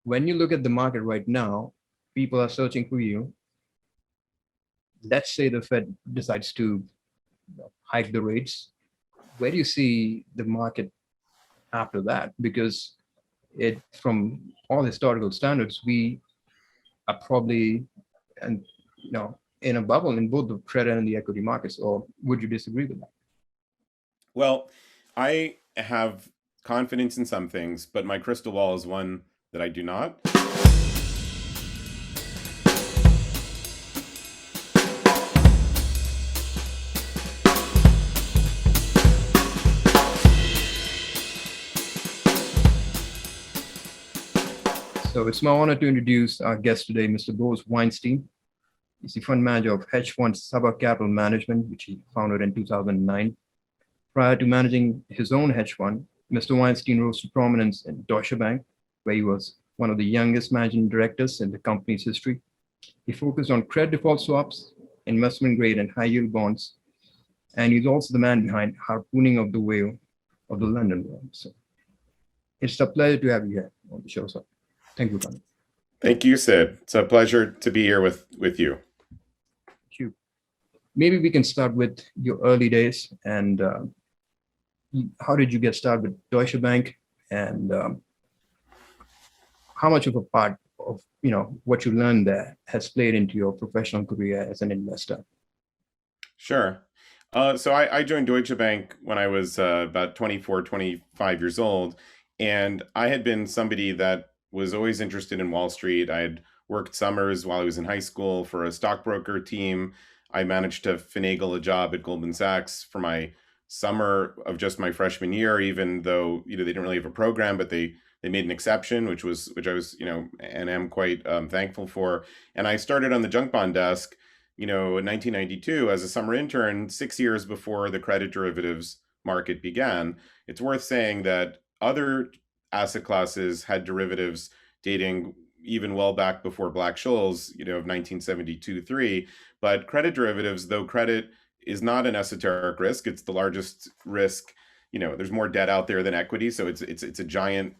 when you look at the market right now, people are searching for you. Let's say the Fed decides to hike the rates. Where do you see the market after that? Because from all historical standards, we are probably and in a bubble in both the credit and the equity markets. Or would you disagree with that? Well, I have confidence in some things, but my crystal ball is one that I do not. So it's my honor to introduce our guest today, Mr. Boaz Weinstein. He's the fund manager of hedge fund Saba Capital Management, which he founded in 2009. Prior to managing his own hedge fund, Mr. Weinstein rose to prominence in Deutsche Bank, where he was one of the youngest managing directors in the company's history. He focused on credit default swaps, investment grade and high yield bonds, and he's also the man behind harpooning of the whale of the London world. So it's a pleasure to have you here on the show, sir. Thank you, Tony. Thank you, Sid. It's a pleasure to be here with you. Thank you. Maybe we can start with your early days and how did you get started with Deutsche Bank, and how much of a part of what you learned there has played into your professional career as an investor? Sure. So I joined Deutsche Bank when I was about 24, 25 years old, and I had been somebody that was always interested in Wall Street. I had worked summers while I was in high school for a stockbroker team. I managed to finagle a job at Goldman Sachs for my summer of just my freshman year, even though they didn't really have a program, but they made an exception, which I was and am quite thankful for. And I started on the junk bond desk, in 1992 as a summer intern, 6 years before the credit derivatives market began. It's worth saying that other asset classes had derivatives dating even well back before Black-Scholes, of 1972-3. But credit derivatives, though credit is not an esoteric risk, it's the largest risk. There's more debt out there than equity, so it's a giant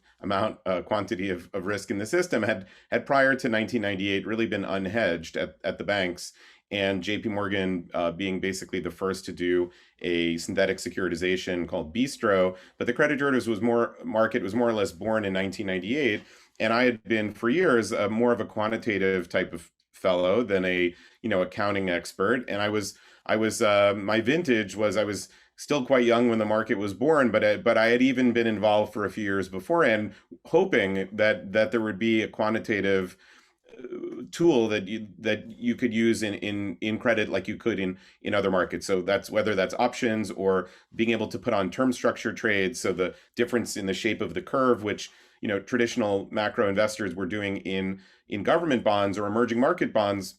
quantity of risk in the system. Had prior to 1998 really been unhedged at the banks, and JP Morgan being basically the first to do a synthetic securitization called Bistro. But the credit derivatives market was more or less born in 1998. And I had been for years more of a quantitative type of fellow than a accounting expert. And I was my vintage was I was still quite young when the market was born, but I had even been involved for a few years beforehand, hoping that there would be a quantitative tool that you could use in credit like you could in other markets. So that's whether that's options or being able to put on term structure trades. So the difference in the shape of the curve, which traditional macro investors were doing in government bonds or emerging market bonds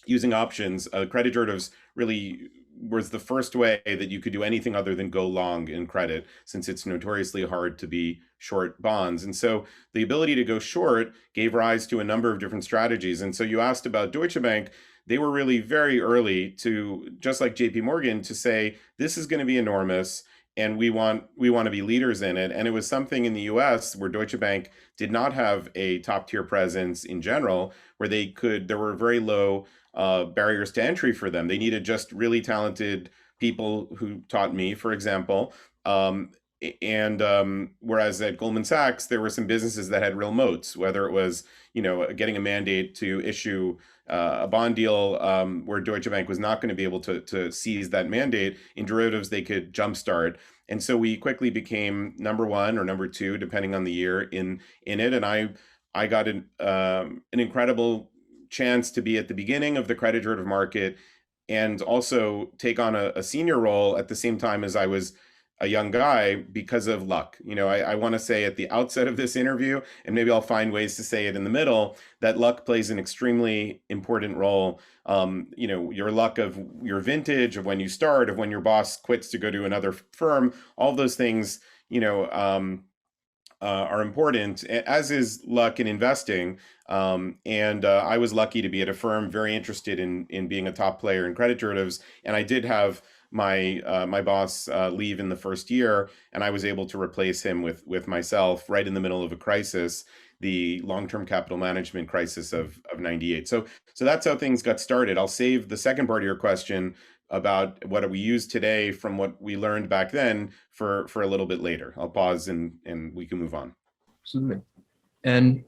using options, credit derivatives really was the first way that you could do anything other than go long in credit, since it's notoriously hard to be short bonds. And so the ability to go short gave rise to a number of different strategies. And so you asked about Deutsche Bank. They were really very early to, just like JP Morgan, to say, this is going to be enormous and we want to be leaders in it. And it was something in the US where Deutsche Bank did not have a top tier presence in general, where there were very low barriers to entry for them. They needed just really talented people who taught me, for example. Whereas at Goldman Sachs, there were some businesses that had real moats, whether it was, getting a mandate to issue a bond deal where Deutsche Bank was not going to be able to seize that mandate. In derivatives, they could jumpstart. And so we quickly became number one or number two, depending on the year in it. And I got an incredible chance to be at the beginning of the credit derivative market and also take on a senior role at the same time as I was a young guy because of luck. I want to say at the outset of this interview, and maybe I'll find ways to say it in the middle, that luck plays an extremely important role. Your luck of your vintage, of when you start, of when your boss quits to go to another firm, all those things, are important, as is luck in investing. I was lucky to be at a firm very interested in being a top player in credit derivatives. And I did have my boss leave in the first year, and I was able to replace him with myself right in the middle of a crisis the long-term capital management crisis of 98. So that's how things got started. I'll save the second part of your question about what we use today from what we learned back then for a little bit later. I'll pause and we can move on. Absolutely. And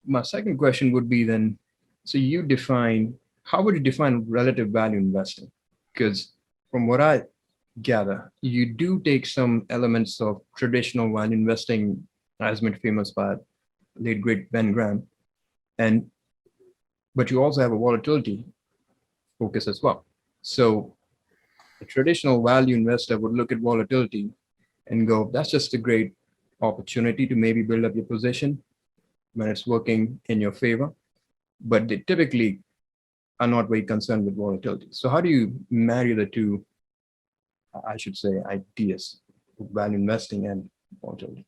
my second question would be then, so how would you define relative value investing? Because from what I gather, you do take some elements of traditional value investing, as made famous by late great Ben Graham, but you also have a volatility focus as well. So a traditional value investor would look at volatility and go, that's just a great opportunity to maybe build up your position when it's working in your favor. But they typically are not very concerned with volatility. So how do you marry the two, I should say, ideas of value investing and volatility?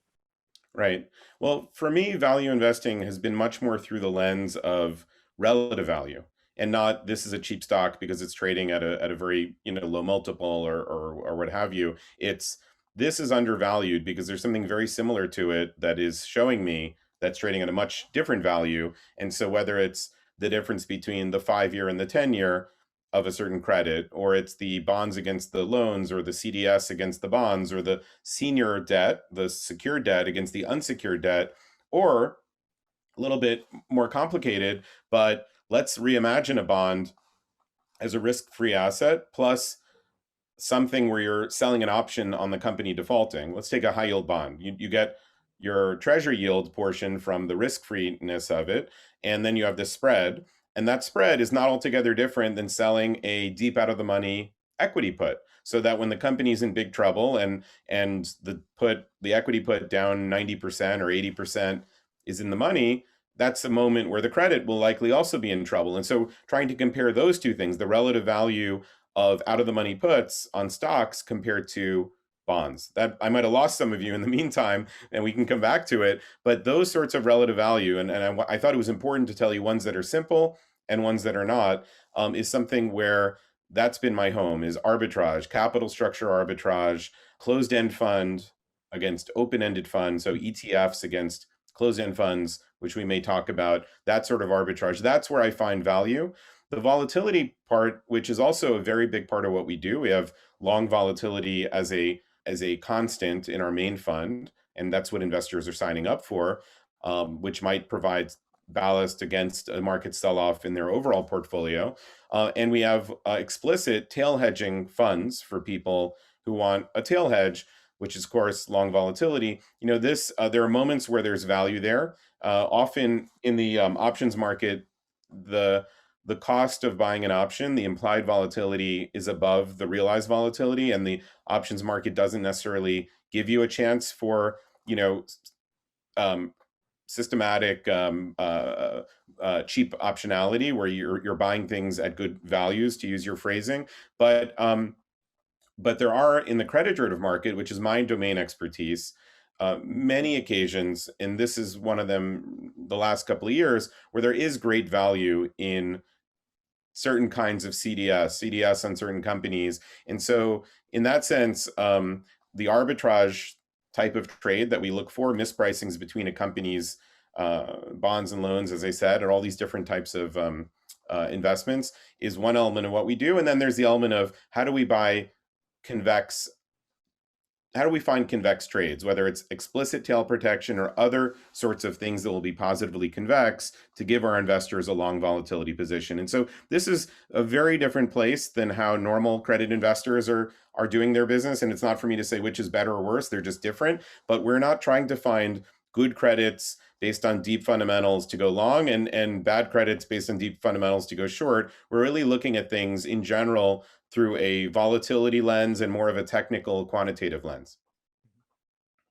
Right. Well, for me, value investing has been much more through the lens of relative value, and not this is a cheap stock because it's trading at a very low multiple or what have you. It's this is undervalued because there's something very similar to it that is showing me that's trading at a much different value. And so whether it's the difference between the 5-year and the 10-year of a certain credit, or it's the bonds against the loans, or the CDS against the bonds, or the senior debt, the secured debt against the unsecured debt, or a little bit more complicated, but let's reimagine a bond as a risk-free asset plus something where you're selling an option on the company defaulting. Let's take a high yield bond. You get your treasury yield portion from the risk-freeness of it, and then you have the spread. And that spread is not altogether different than selling a deep out of the money equity put. So that when the company's in big trouble and the equity put down 90% or 80% is in the money, that's a moment where the credit will likely also be in trouble. And so trying to compare those two things, the relative value of out of the money puts on stocks compared to bonds. That I might have lost some of you in the meantime, and we can come back to it. But those sorts of relative value, and I thought it was important to tell you ones that are simple and ones that are not, is something where that's been my home, is arbitrage, capital structure arbitrage, closed-end fund against open-ended fund, so ETFs against closed-end funds, which we may talk about, that sort of arbitrage. That's where I find value. The volatility part, which is also a very big part of what we do, we have long volatility as a constant in our main fund, and that's what investors are signing up for, which might provide ballast against a market sell-off in their overall portfolio. And we have explicit tail hedging funds for people who want a tail hedge, which is, of course, long volatility. There are moments where there's value there. Often in the options market, the cost of buying an option, the implied volatility is above the realized volatility, and the options market doesn't necessarily give you a chance for, systematic cheap optionality where you're buying things at good values, to use your phrasing. But there are, in the credit derivative market, which is my domain expertise, many occasions, and this is one of them the last couple of years, where there is great value in certain kinds of CDS on certain companies. And so in that sense, the arbitrage type of trade that we look for, mispricings between a company's bonds and loans, as I said, and all these different types of investments, is one element of what we do. And then there's the element of how do we find convex trades, whether it's explicit tail protection or other sorts of things that will be positively convex to give our investors a long volatility position. And so this is a very different place than how normal credit investors are doing their business. And it's not for me to say which is better or worse, they're just different. But we're not trying to find good credits based on deep fundamentals to go long and bad credits based on deep fundamentals to go short. We're really looking at things in general through a volatility lens and more of a technical quantitative lens.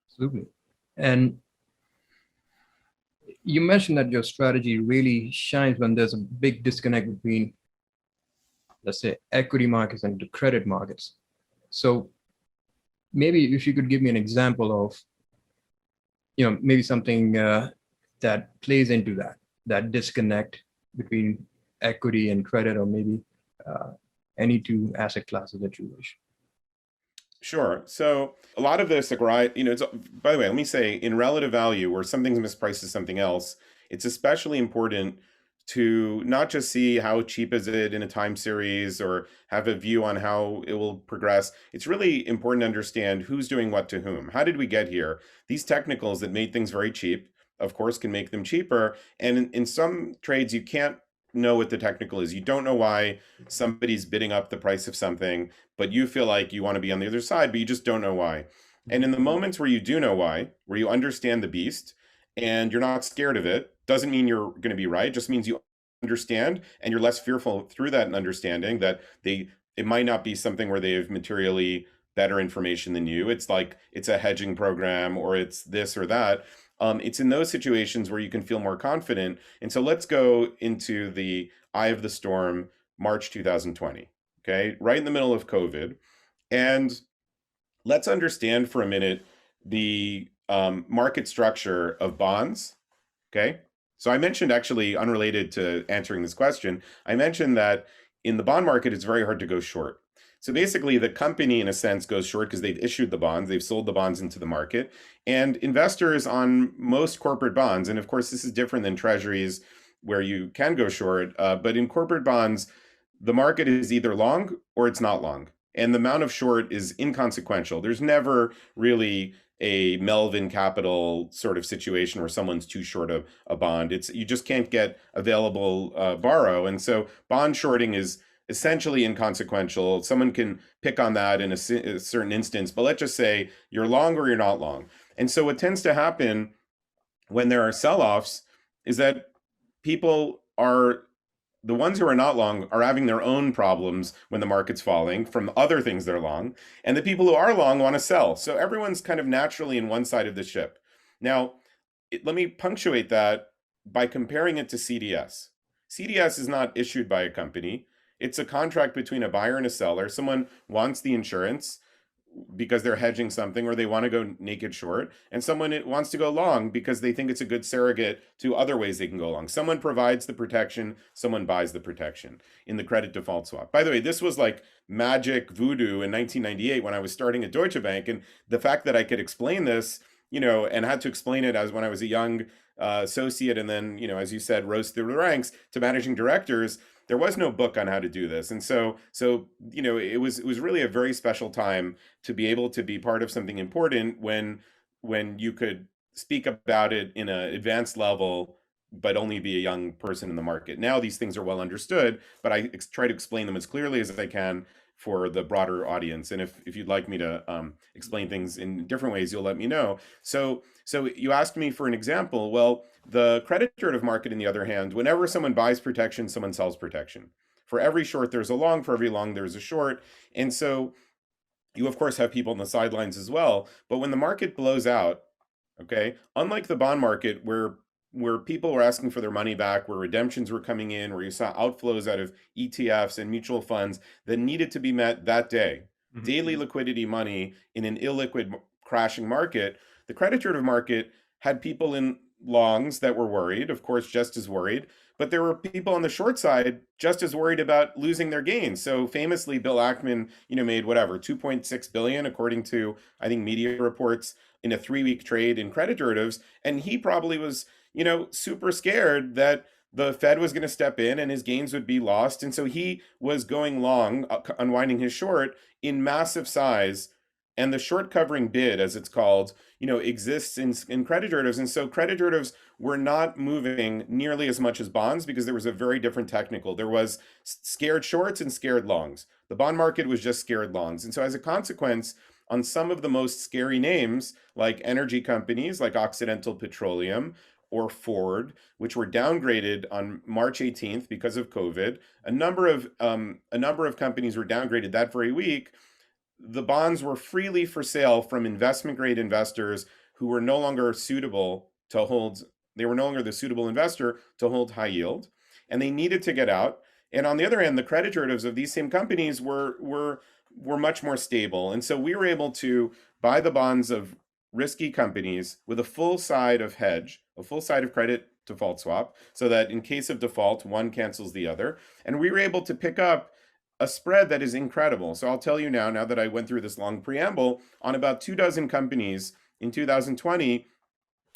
Absolutely. And you mentioned that your strategy really shines when there's a big disconnect between, let's say, equity markets and the credit markets. So maybe if you could give me an example of, maybe something that plays into that disconnect between equity and credit, or maybe any two asset classes that you wish. Sure. So a lot of this, like, right, it's, by the way, let me say, in relative value, where something's mispriced to something else, it's especially important to not just see how cheap is it in a time series or have a view on how it will progress. It's really important to understand who's doing what to whom. How did we get here? These technicals that made things very cheap, of course, can make them cheaper. And in some trades, you can't know what the technical is. You don't know why somebody's bidding up the price of something, but you feel like you want to be on the other side, but you just don't know why. And in the moments where you do know why, where you understand the beast and you're not scared of it, doesn't mean you're going to be right, just means you understand and you're less fearful through that understanding that it might not be something where they have materially better information than you. It's like it's a hedging program or it's this or that. It's in those situations where you can feel more confident. And so let's go into the eye of the storm, March 2020. Okay, right in the middle of COVID. And let's understand for a minute the market structure of bonds. Okay, so I mentioned, actually unrelated to answering this question, I mentioned that in the bond market, it's very hard to go short. So basically, the company, in a sense, goes short because they've issued the bonds, they've sold the bonds into the market, and investors on most corporate bonds, and of course, this is different than treasuries where you can go short, but in corporate bonds, the market is either long or it's not long. And the amount of short is inconsequential. There's never really a Melvin Capital sort of situation where someone's too short of a bond. It's, you just can't get available borrow. And so bond shorting is essentially inconsequential. Someone can pick on that in a certain instance, but let's just say you're long or you're not long. And so what tends to happen when there are sell-offs is that people are, the ones who are not long are having their own problems when the market's falling from other things they're long, and the people who are long want to sell. So everyone's kind of naturally in one side of the ship. Now, let me punctuate that by comparing it to CDS. CDS is not issued by a company. It's a contract between a buyer and a seller. Someone wants the insurance because they're hedging something or they want to go naked short, and someone wants to go long because they think it's a good surrogate to other ways they can go long. Someone provides the protection, someone buys the protection in the credit default swap. By the way, this was like magic voodoo in 1998 when I was starting at Deutsche Bank, and the fact that I could explain this, and had to explain it as when I was a young associate, and then, as you said, rose through the ranks to managing directors. There was no book on how to do this, and so it was really a very special time to be able to be part of something important when you could speak about it in an advanced level, but only be a young person in the market. Now these things are well understood, but I try to explain them as clearly as I can for the broader audience. And if you'd like me to explain things in different ways, you'll let me know. So you asked me for an example. Well, the credit derivative market, on the other hand, whenever someone buys protection, someone sells protection. For every short, there's a long. For every long, there's a short. And so you, of course, have people on the sidelines as well. But when the market blows out, okay, unlike the bond market where people were asking for their money back, where redemptions were coming in, where you saw outflows out of ETFs and mutual funds that needed to be met that day, daily liquidity money in an illiquid crashing market, the credit derivative market had people in longs that were worried, of course, just as worried, but there were people on the short side just as worried about losing their gains. So famously, Bill Ackman, made whatever 2.6 billion, according to, I think, media reports, in a 3-week trade in credit derivatives, and he probably was, super scared that the Fed was going to step in and his gains would be lost, and so he was going long, unwinding his short in massive size. And the short covering bid, as it's called, exists in credit derivatives. And so credit derivatives were not moving nearly as much as bonds because there was a very different technical. There was scared shorts and scared longs. The bond market was just scared longs. And so as a consequence, on some of the most scary names, like energy companies like Occidental Petroleum or Ford, which were downgraded on March 18th because of COVID, a number of companies were downgraded that very week. The bonds were freely for sale from investment grade investors who were no longer suitable to hold. They were no longer the suitable investor to hold high yield, and they needed to get out. And on the other hand, the credit derivatives of these same companies were much more stable. And so we were able to buy the bonds of risky companies with a full side of hedge, a full side of credit default swap, so that in case of default, one cancels the other. And we were able to pick up a spread that is incredible. So I'll tell you now that I went through this long preamble, on about 24 companies in 2020,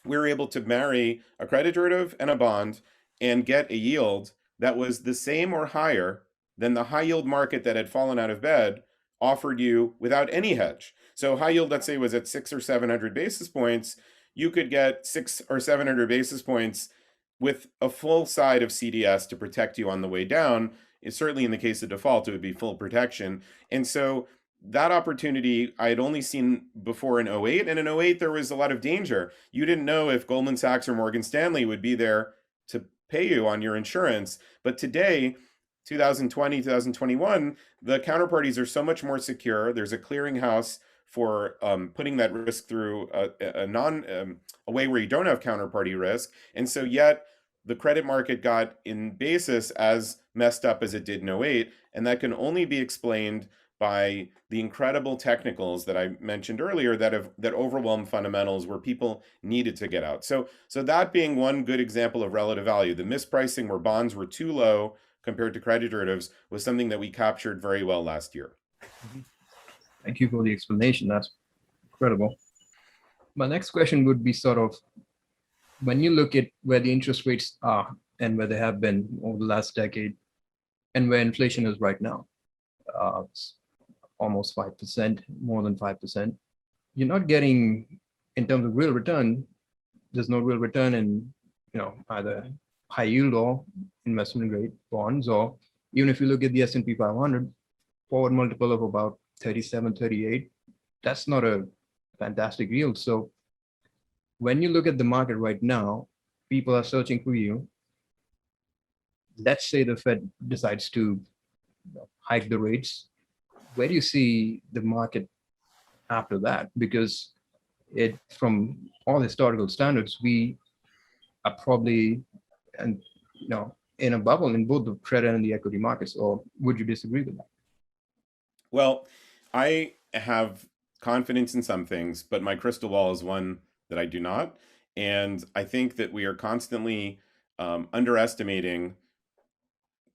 we were able to marry a credit derivative and a bond and get a yield that was the same or higher than the high yield market that had fallen out of bed offered you without any hedge. So high yield, let's say, was at 600 or 700 basis points. You could get 600 or 700 basis points with a full side of CDS to protect you on the way down. Certainly in the case of default, it would be full protection. And so that opportunity I had only seen before in '08. And in '08, there was a lot of danger. You didn't know if Goldman Sachs or Morgan Stanley would be there to pay you on your insurance. But today, 2020, 2021, the counterparties are so much more secure. There's a clearinghouse for putting that risk through a way where you don't have counterparty risk. And so yet the credit market got in basis as messed up as it did in '08. And that can only be explained by the incredible technicals that I mentioned earlier that overwhelm fundamentals where people needed to get out. So that being one good example of relative value, the mispricing where bonds were too low compared to credit derivatives was something that we captured very well last year. Thank you for the explanation. That's incredible. My next question would be sort of, when you look at where the interest rates are and where they have been over the last decade and where inflation is right now, it's almost 5%, more than 5%. You're not getting, in terms of real return, there's no real return in, either high yield or investment grade bonds, or even if you look at the S&P 500, forward multiple of about 37, 38, that's not a fantastic yield. So when you look at the market right now, people are searching for you. Let's say the Fed decides to hike the rates. Where do you see the market after that? Because from all historical standards, we are probably, in a bubble in both the credit and the equity markets. Or would you disagree with that? Well, I have confidence in some things, but my crystal ball is one that I do not. And I think that we are constantly underestimating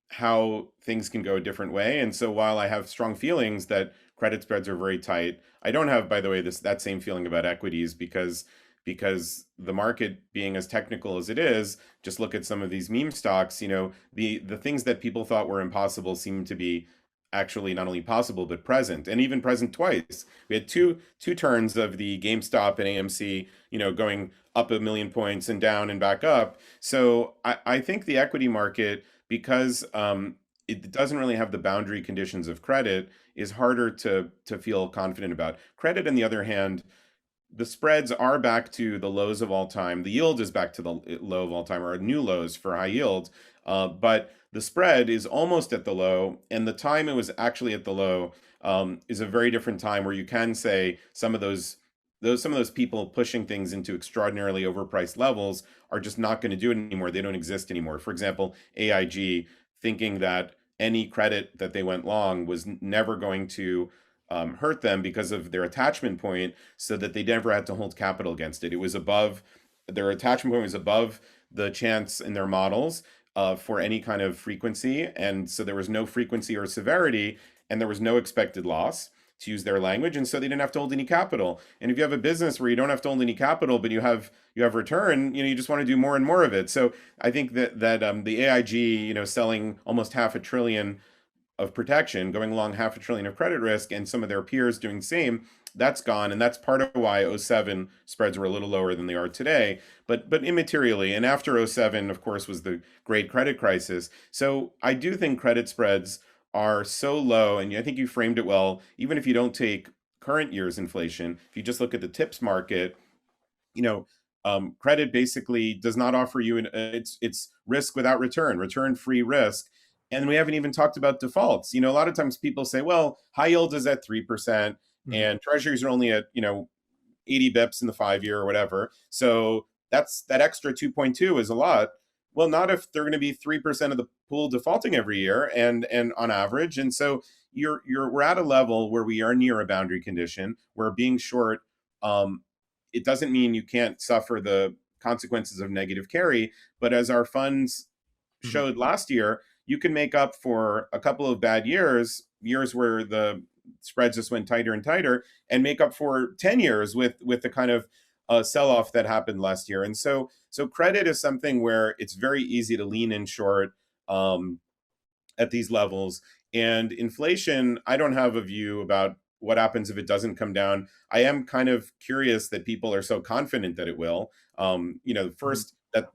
how things can go a different way. And so while I have strong feelings that credit spreads are very tight, I don't have, by the way, that same feeling about equities because the market being as technical as it is, just look at some of these meme stocks, the things that people thought were impossible seem to be actually not only possible but present, and even present twice. We had two turns of the GameStop and AMC, going up 1,000,000 points and down and back up. So I think the equity market, because it doesn't really have the boundary conditions of credit, is harder to feel confident about. Credit, on the other hand, the spreads are back to the lows of all time. The yield is back to the low of all time, or new lows for high yield. But the spread is almost at the low, and the time it was actually at the low is a very different time, where you can say some of those people pushing things into extraordinarily overpriced levels are just not going to do it anymore. They don't exist anymore. For example, AIG, thinking that any credit that they went long was never going to hurt them because of their attachment point, so that they never had to hold capital against it. It was above, their attachment point was above the chance in their models for any kind of frequency. And so there was no frequency or severity, and there was no expected loss, to use their language. And so they didn't have to hold any capital. And if you have a business where you don't have to hold any capital, but you have return, you just want to do more and more of it. So I think that the AIG, selling almost $500 billion of protection, going along $500 billion of credit risk, and some of their peers doing the same, that's gone. And that's part of why '07 spreads were a little lower than they are today, but immaterially. And after '07, of course, was the great credit crisis. So I do think credit spreads are so low, and I think you framed it well. Even if you don't take current year's inflation, if you just look at the tips market, credit basically does not offer you it's risk without return-free risk. And we haven't even talked about defaults. A lot of times people say, well, high yield is at 3%, and treasuries are only at 80 bips in the 5-year or whatever. So that extra 2.2 is a lot. Well, not if they're going to be 3% of the pool defaulting every year and on average. And so we're at a level where we are near a boundary condition where being short, it doesn't mean you can't suffer the consequences of negative carry. But as our funds showed last year, you can make up for a couple of bad years, years where the spreads just went tighter and tighter, and make up for 10 years with the kind of sell-off that happened last year. And so credit is something where it's very easy to lean in short at these levels. And inflation, I don't have a view about what happens if it doesn't come down. I am kind of curious that people are so confident that it will. First, that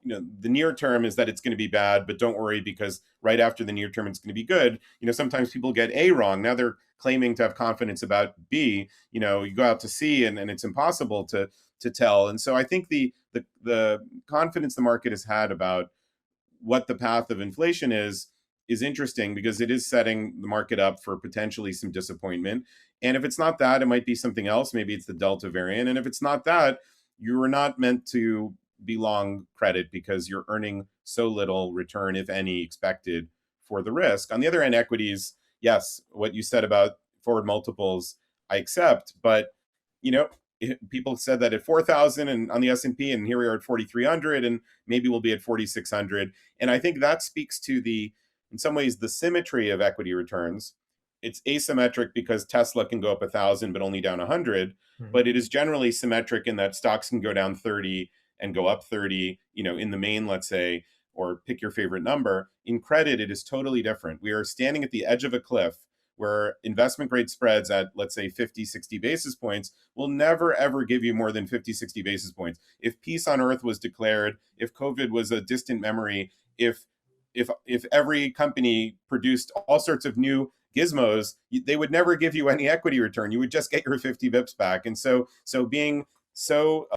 the near term is that it's going to be bad, but don't worry, because right after the near term it's going to be good. Sometimes people get A wrong, now they're claiming to have confidence about B. You go out to C, and it's impossible to tell. And so I think the confidence the market has had about what the path of inflation is interesting, because it is setting the market up for potentially some disappointment. And if it's not that, it might be something else. Maybe it's the Delta variant. And if it's not that, you are not meant to be long credit, because you're earning so little return, if any, expected for the risk. On the other hand, equities, yes, what you said about forward multiples, I accept. But people said that at 4,000 and on the S&P, and here we are at 4,300, and maybe we'll be at 4,600. And I think that speaks to in some ways, the symmetry of equity returns. It's asymmetric because Tesla can go up 1,000 but only down 100, but it is generally symmetric in that stocks can go down 30 and go up 30, in the main, let's say, or pick your favorite number. In credit, it is totally different. We are standing at the edge of a cliff where investment grade spreads at, let's say, 50, 60 basis points will never, ever give you more than 50, 60 basis points. If peace on earth was declared, if COVID was a distant memory, if every company produced all sorts of new gizmos, they would never give you any equity return. You would just get your 50 bips back. And so being so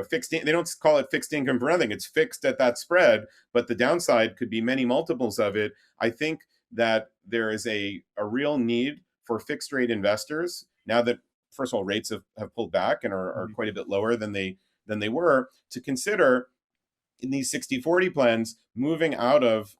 fixed, they don't call it fixed income for nothing. It's fixed at that spread, but the downside could be many multiples of it. I think that there is a real need for fixed rate investors now that, first of all, rates have pulled back and are quite a bit lower than they were, to consider in these 60-40 plans moving out of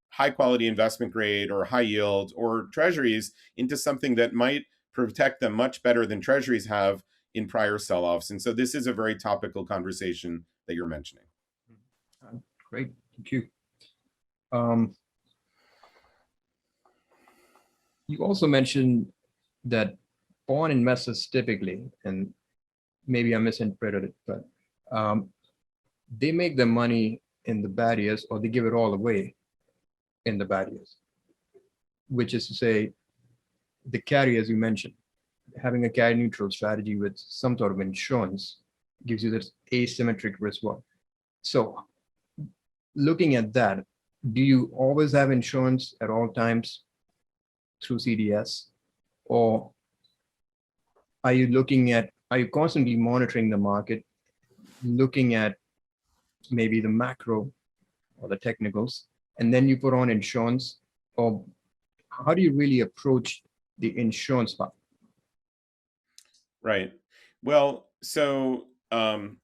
high quality investment grade or high yield or treasuries into something that might protect them much better than treasuries have in prior sell-offs. And so this is a very topical conversation that you're mentioning. Great, thank you. You also mentioned that bond investors typically, and maybe I misinterpreted it, but they make their money in the bad years, or they give it all away in the bad years, which is to say, the carry, as you mentioned, having a carry neutral strategy with some sort of insurance gives you this asymmetric risk one. So looking at that, do you always have insurance at all times through CDS, or are you constantly monitoring the market, looking at maybe the macro or the technicals, and then you put on insurance? Or how do you really approach the insurance part? Right. Well, so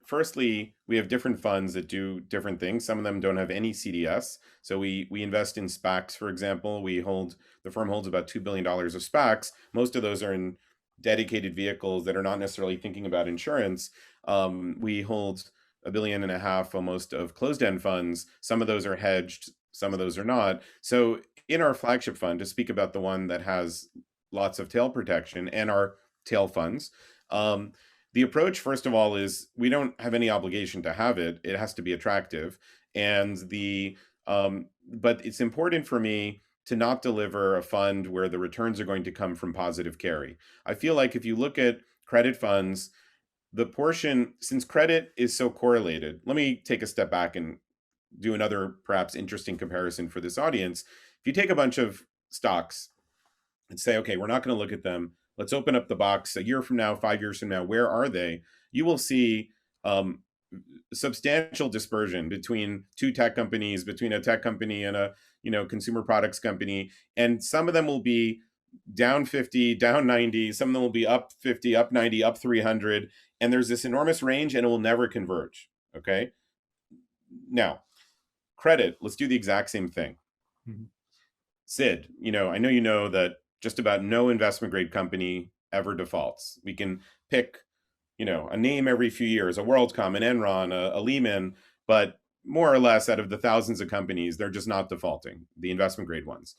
firstly, we have different funds that do different things. Some of them don't have any CDS. So we invest in SPACs, for example. The firm holds about $2 billion of SPACs. Most of those are in dedicated vehicles that are not necessarily thinking about insurance. We hold $1.5 billion almost of closed-end funds. Some of those are hedged, some of those are not. So in our flagship fund, to speak about the one that has lots of tail protection and our tail funds, the approach, first of all, is we don't have any obligation to have it. It has to be attractive. And but it's important for me to not deliver a fund where the returns are going to come from positive carry. I feel like if you look at credit funds, the portion, since credit is so correlated, let me take a step back and do another perhaps interesting comparison for this audience. If you take a bunch of stocks and say, okay, we're not going to look at them. Let's open up the box a year from now, 5 years from now. Where are they? You will see substantial dispersion between two tech companies, between a tech company and a consumer products company. And some of them will be down 50, down 90. Some of them will be up 50, up 90, up 300. And there's this enormous range, and it will never converge. Okay. Now, credit, let's do the exact same thing. Mm-hmm. Sid, I know you know that just about no investment grade company ever defaults. We can pick, a name every few years, a WorldCom, an Enron, a Lehman, but more or less out of the thousands of companies, they're just not defaulting, the investment grade ones.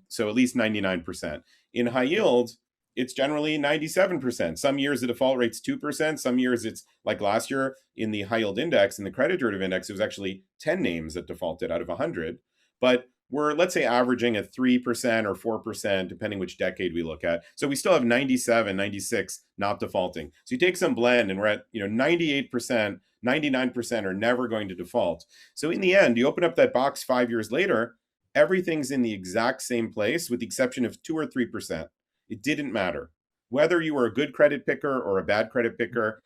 So at least 99%. In high yield, it's generally 97%. Some years the default rate's 2%. Some years it's like last year in the high yield index, in the credit derivative index, it was actually 10 names that defaulted out of 100. But we're, let's say, averaging at 3% or 4%, depending which decade we look at. So we still have 97, 96 not defaulting. So you take some blend and we're at 98%, 99% are never going to default. So in the end, you open up that box 5 years later, everything's in the exact same place with the exception of 2 or 3%. It didn't matter. Whether you were a good credit picker or a bad credit picker,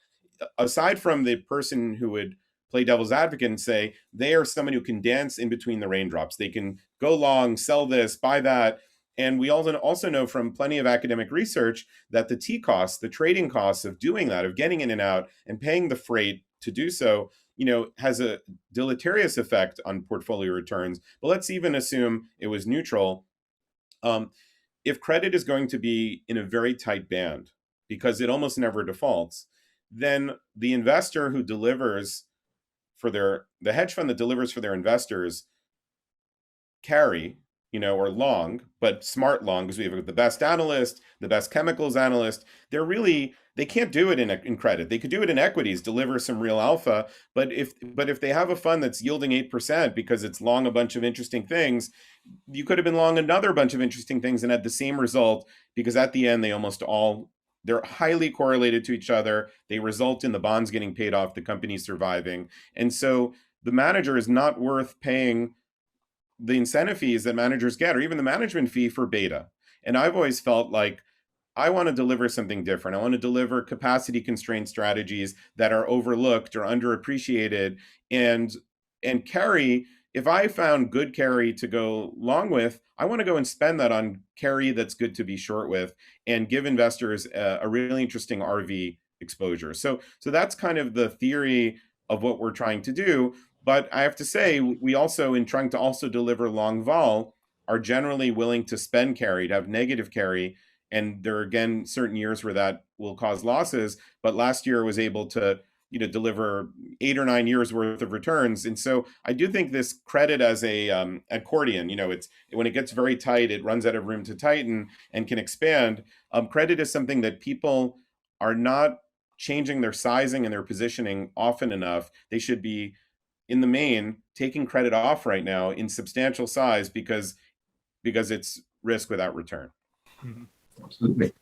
aside from the person who would play devil's advocate and say they are someone who can dance in between the raindrops. They can go long, sell this, buy that. And we also know from plenty of academic research that the T costs, the trading costs of doing that, of getting in and out and paying the freight to do so, has a deleterious effect on portfolio returns. But let's even assume it was neutral. If credit is going to be in a very tight band because it almost never defaults, then the investor who delivers for the hedge fund that delivers for their investors carry, or long, but smart long, because we have the best analyst, the best chemicals analyst. They can't do it in credit. They could do it in equities, deliver some real alpha. But if they have a fund that's yielding 8% because it's long a bunch of interesting things, you could have been long another bunch of interesting things and had the same result, because at the end they're highly correlated to each other. They result in the bonds getting paid off, the company surviving. And so the manager is not worth paying the incentive fees that managers get, or even the management fee for beta. And I've always felt like I want to deliver something different. I want to deliver capacity constraint strategies that are overlooked or underappreciated, and carry. If I found good carry to go long with, I want to go and spend that on carry that's good to be short with and give investors a really interesting RV exposure. So that's kind of the theory of what we're trying to do. But I have to say, we also, in trying to also deliver long vol, are generally willing to spend carry, to have negative carry. And there are, again, certain years where that will cause losses. But last year was able to deliver 8 or 9 years worth of returns. And so I do think this credit as a accordion, it's when it gets very tight, it runs out of room to tighten and can expand. Credit is something that people are not changing their sizing and their positioning often enough. They should be, in the main, taking credit off right now in substantial size because it's risk without return. Mhm. Absolutely.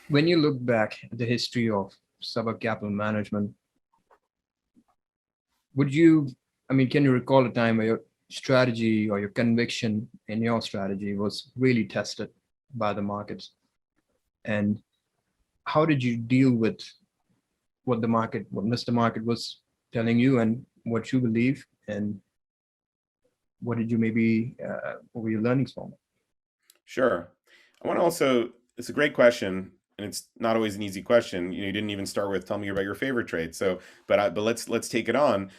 When you look back at the history of Saba Capital Management, can you recall a time where your strategy or your conviction in your strategy was really tested by the markets? And how did you deal with what Mr. Market was telling you and what you believe, and what did you what were your learnings from? Sure. It's a great question, and it's not always an easy question. You didn't even start with tell me about your favorite trade. So, but let's take it on.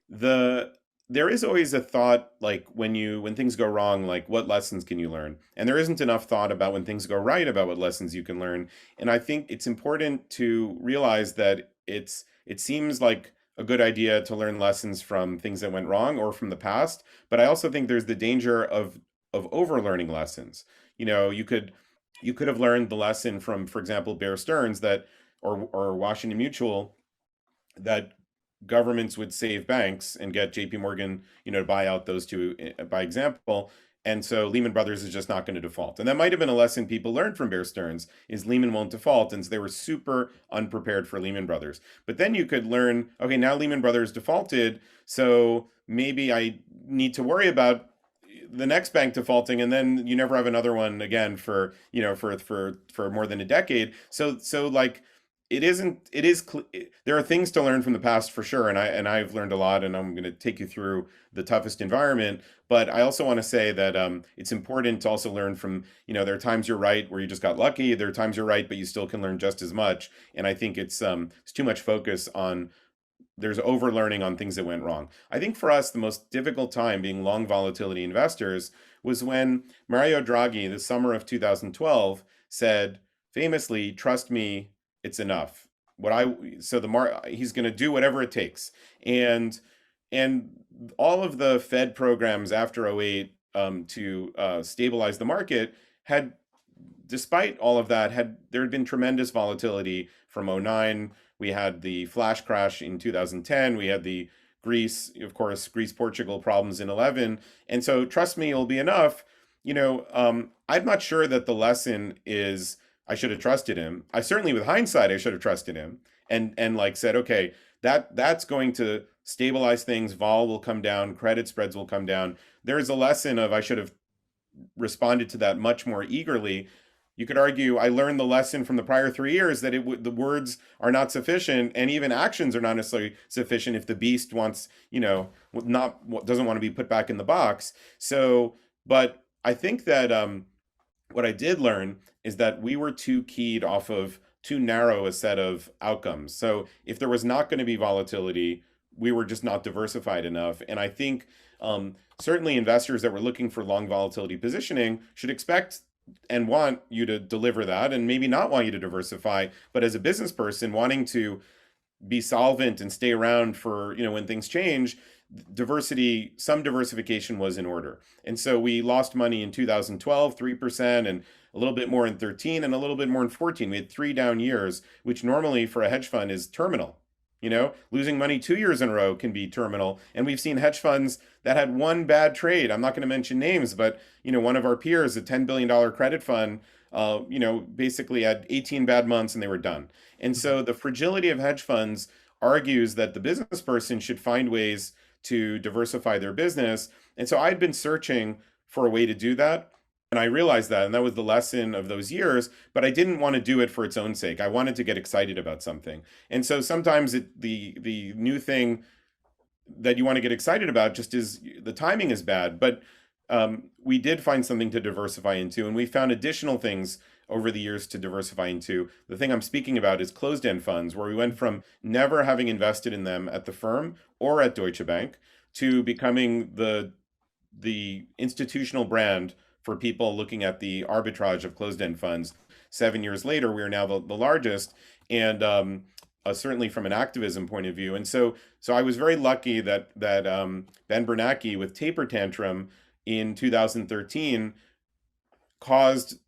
There is always a thought, like when things go wrong, like what lessons can you learn? And there isn't enough thought about when things go right about what lessons you can learn. And I think it's important to realize that it seems like a good idea to learn lessons from things that went wrong or from the past. But I also think there's the danger of overlearning lessons. You could have learned the lesson from, for example, Bear Stearns or Washington Mutual, that governments would save banks and get JP Morgan, to buy out those two by example. And so Lehman Brothers is just not going to default. And that might have been a lesson people learned from Bear Stearns, is Lehman won't default. And so they were super unprepared for Lehman Brothers. But then you could learn, okay, now Lehman Brothers defaulted, so maybe I need to worry about the next bank defaulting, and then you never have another one again for more than a decade. So like there are things to learn from the past for sure, and I've learned a lot, and I'm going to take you through the toughest environment. But I also want to say that it's important to also learn from, there are times you're right where you just got lucky. There are times you're right, but you still can learn just as much. And I think it's too much focus on, there's over learning on things that went wrong. I think for us, the most difficult time being long volatility investors was when Mario Draghi, the summer of 2012, said famously, "Trust me, it's enough. he's going to do whatever it takes. And and all of the Fed programs after '08 to stabilize the market had, despite all of that, there had been tremendous volatility from '09. We had the flash crash in 2010. We had the Greece Portugal problems in 11. And so, trust me, it'll be enough. I'm not sure that the lesson is I should have trusted him. I certainly, with hindsight, I should have trusted him and like said, okay, that's going to stabilize things. Vol will come down, credit spreads will come down. There is a lesson of I should have responded to that much more eagerly. You could argue I learned the lesson from the prior 3 years that the words are not sufficient, and even actions are not necessarily sufficient if the beast wants, not doesn't want to be put back in the box. So, but I think that what I did learn is that we were too keyed off of too narrow a set of outcomes. So if there was not going to be volatility, we were just not diversified enough. And I think certainly investors that were looking for long volatility positioning should expect and want you to deliver that, and maybe not want you to diversify. But as a business person wanting to be solvent and stay around for, when things change, some diversification was in order. And so we lost money in 2012, 3%, and a little bit more in 13, and a little bit more in 14. We had 3 down years, which normally for a hedge fund is terminal. Losing money 2 years in a row can be terminal. And we've seen hedge funds that had one bad trade. I'm not going to mention names, but one of our peers, a $10 billion credit fund, basically had 18 bad months and they were done. And so the fragility of hedge funds argues that the business person should find ways to diversify their business. And so I'd been searching for a way to do that. And I realized that, and that was the lesson of those years, but I didn't want to do it for its own sake. I wanted to get excited about something. And so sometimes the new thing that you want to get excited about just is the timing is bad. But we did find something to diversify into, and we found additional things over the years to diversify into. The thing I'm speaking about is closed-end funds, where we went from never having invested in them at the firm or at Deutsche Bank to becoming the institutional brand for people looking at the arbitrage of closed-end funds. 7 years later, we are now the largest, and certainly from an activism point of view. And so I was very lucky that Ben Bernanke with Taper Tantrum in 2013 caused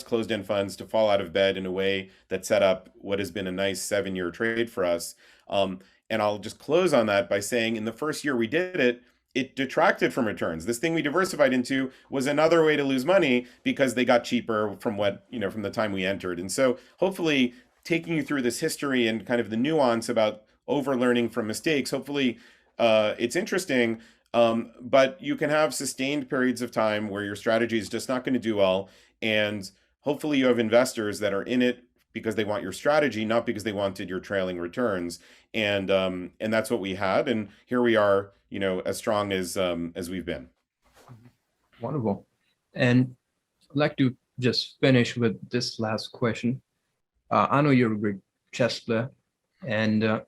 closed-end funds to fall out of bed in a way that set up what has been a nice 7-year trade for us. And I'll just close on that by saying in the first year we did it, it detracted from returns. This thing we diversified into was another way to lose money because they got cheaper from from the time we entered. And so hopefully taking you through this history and kind of the nuance about over-learning from mistakes, hopefully it's interesting. But you can have sustained periods of time where your strategy is just not going to do well. And hopefully you have investors that are in it because they want your strategy, not because they wanted your trailing returns. And that's what we had. And here we are, as strong as we've been. Wonderful. And I'd like to just finish with this last question. I know you're a great chess player, and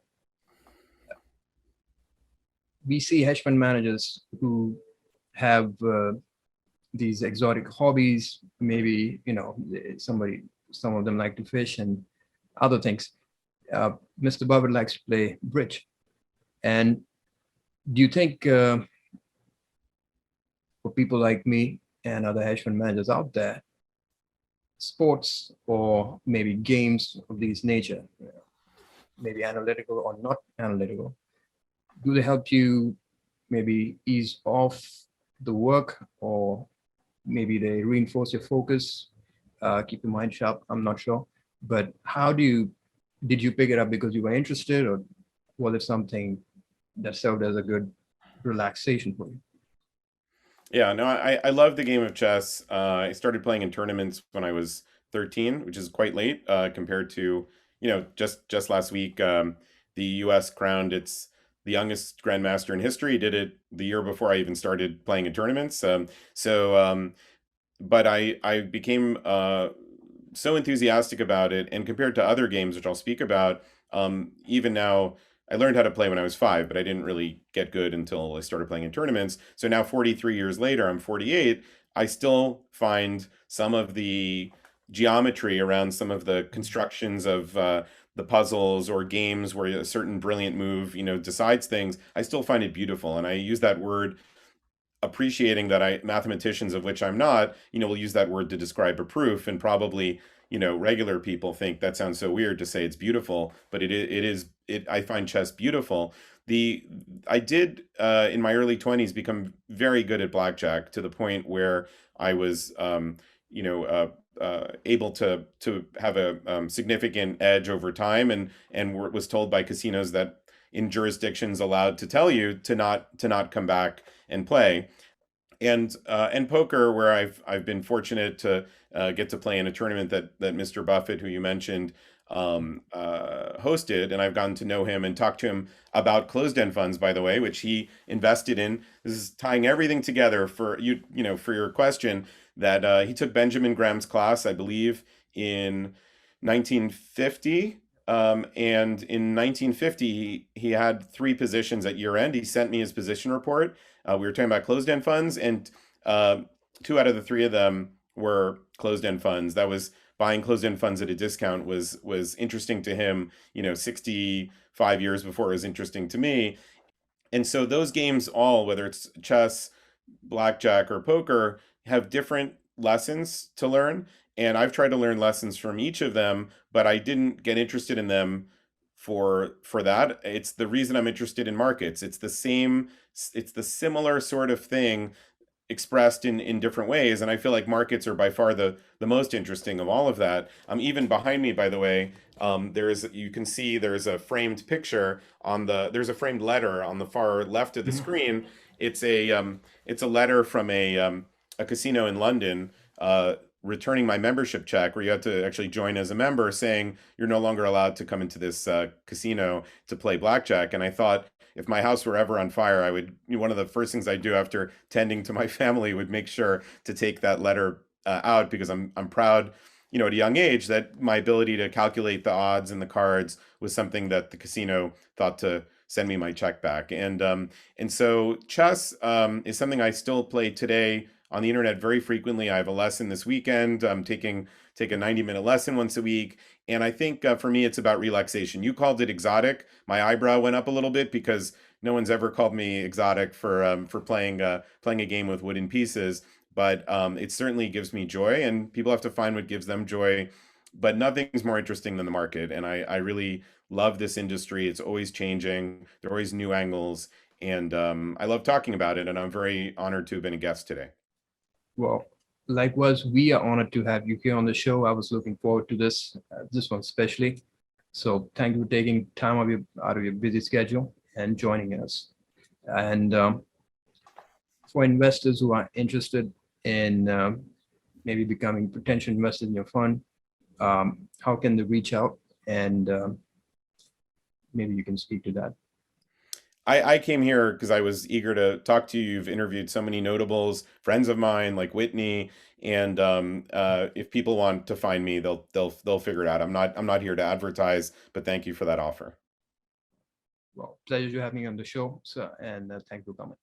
we see hedge fund managers who have these exotic hobbies. Maybe, some of them like to fish and other things. Mr. Buffett likes to play bridge. And do you think for people like me and other hedge fund managers out there, sports or maybe games of this nature, maybe analytical or not analytical, do they help you maybe ease off the work, or maybe they reinforce your focus, keep your mind sharp? I'm not sure. But did you pick it up because you were interested, or was it something that served as a good relaxation for you? Yeah, no, I love the game of chess. I started playing in tournaments when I was 13, which is quite late compared to, just last week, the U.S. crowned its the youngest grandmaster in history. Did it the year before I even started playing in tournaments. But I became so enthusiastic about it, and compared to other games, which I'll speak about, even now, I learned how to play when I was 5, but I didn't really get good until I started playing in tournaments. So now 43 years later, I'm 48, I still find some of the geometry around some of the constructions of the puzzles or games where a certain brilliant move, decides things, I still find it beautiful. And I use that word appreciating that mathematicians, of which I'm not, will use that word to describe a proof, and probably, regular people think that sounds so weird to say it's beautiful, but I find chess beautiful. The I did in my early 20s become very good at blackjack, to the point where I was able to have a significant edge over time, and was told by casinos that in jurisdictions allowed to tell you to not come back and play. And poker, where I've been fortunate to get to play in a tournament that Mr. Buffett, who you mentioned, hosted, and I've gotten to know him and talk to him about closed-end funds, by the way, which he invested in. This is tying everything together for for your question. That he took Benjamin Graham's class, I believe, in 1950. And in 1950, he had three positions at year end. He sent me his position report. We were talking about closed-end funds, and two out of the three of them were closed-end funds. That was buying closed-end funds at a discount was interesting to him, 65 years before it was interesting to me. And so those games all, whether it's chess, blackjack, or poker, have different lessons to learn. And I've tried to learn lessons from each of them, but I didn't get interested in them for that. It's the reason I'm interested in markets. It's the similar sort of thing expressed in different ways. And I feel like markets are by far the most interesting of all of that. Even behind me, by the way, you can see there's a framed picture there's a framed letter on the far left of the screen. It's a letter from a casino in London, returning my membership check, where you have to actually join as a member, saying you're no longer allowed to come into this casino to play blackjack. And I thought, if my house were ever on fire, one of the first things I'd do after tending to my family would make sure to take that letter out, because I'm proud, at a young age, that my ability to calculate the odds and the cards was something that the casino thought to send me my check back. And so chess is something I still play today on the internet very frequently. I have a lesson this weekend. I'm take a 90-minute lesson once a week. And I think for me, it's about relaxation. You called it exotic. My eyebrow went up a little bit, because no one's ever called me exotic for playing a game with wooden pieces. But it certainly gives me joy, and people have to find what gives them joy. But nothing's more interesting than the market. And I really love this industry. It's always changing. There are always new angles. And I love talking about it. And I'm very honored to have been a guest today. Well, likewise, we are honored to have you here on the show. I was looking forward to this one especially. So thank you for taking time out of your busy schedule and joining us. And for investors who are interested in maybe becoming potential investors in your fund, how can they reach out? And maybe you can speak to that. I came here because I was eager to talk to you. You've interviewed so many notables, friends of mine like Whitney, and if people want to find me, they'll figure it out. I'm not here to advertise, but thank you for that offer. Well, pleasure to have me on the show, sir, and thank you for coming.